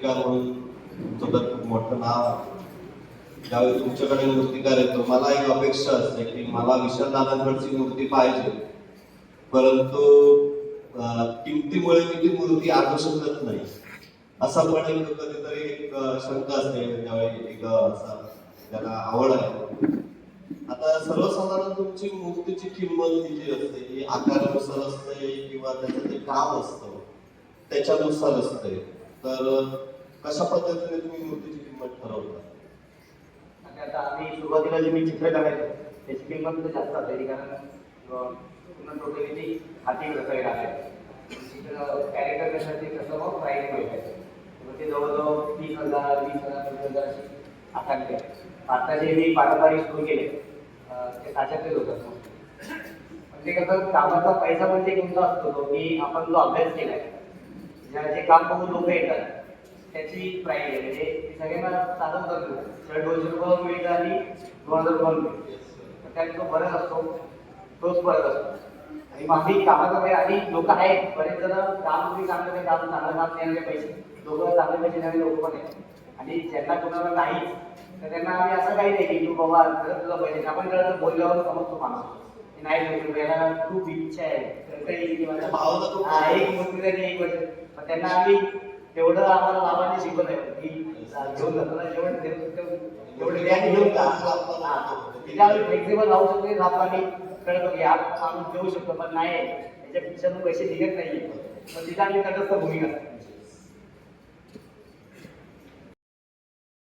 मूर्तिकार म्हणून तुमचं तर खूप मोठं नाव आहे. ज्यावेळी तुमच्याकडे मूर्तिकार येतो मला एक अपेक्षा असते की मला विशालदादांकडची मूर्ती पाहिजे, परंतु किमतीमुळे मी ती मूर्ती आणू शकत नाही. असा पण एक कधीतरी एक शंका असते ज्यावेळी एक असा ज्याला आवड आहे. आता सर्वसाधारण तुमची मूर्तीची किंमत ही जी असते ही आकारानुसार असते किंवा त्याचं जे काम असतं त्याच्यानुसार असते, तर कशा पद्धतीने तुम्ही मूर्तीची किंमत ठरवता? आता आम्ही सुरुवातीला जे मी चित्र काढायचो त्याची किंमत तर जास्त असायची, कारण पूर्ण टोटली हाती वगैरे राहायचं कॅरेक्टर कशासाठी कसं मग प्राईस भेटायचं. मग ते जवळजवळ 30,000 20,000 30,000 अशी आकारले. आता जे मी पारंपरिक सुरू केले ते साच्यातलेच होतात. ते कसं कामाचा पैसा म्हणजे कोणता असतो तो की आपण जो अभ्यास केलाय, जे काम बघून लोक येतात त्याची प्राईस आहे. म्हणजे सगळ्यांना साधन करतो शर्ट 200 रुपये मिळतं आणि 2,000 रुपये मिळते, त्यात जो फरक असतो तोच फरक असतो. आणि बाकी कामाचा वेळ आणि लोक आहेत बरेच जण काम तुम्ही चांगलं काम चांगलं काम देणारे पैसे लोक चांगले पैसे देणारे लोक पण आहेत. आणि ज्यांना कोणाला नाही तर त्यांना आम्ही असं काही नाही की तू बाबा खरंच तुला पैसे आपण जर बोलल्यावर समजतो माणूस नाही याला खूप इच्छा आहे तर काही एक मूर्ती तरी एक वर्ष मग त्यांना आम्ही तेवढं आम्हाला बाबांनी शिकवलं आहे की घेऊन जाताना जेवढं घेऊन जा फ्लेक्झिबल राहू शकतो. आपण कळतो की आपण देऊ शकतो पण नाही याच्यापेक्षा पैसे निघत नाहीये, मग तिथे आम्ही तटस्थ भूमिका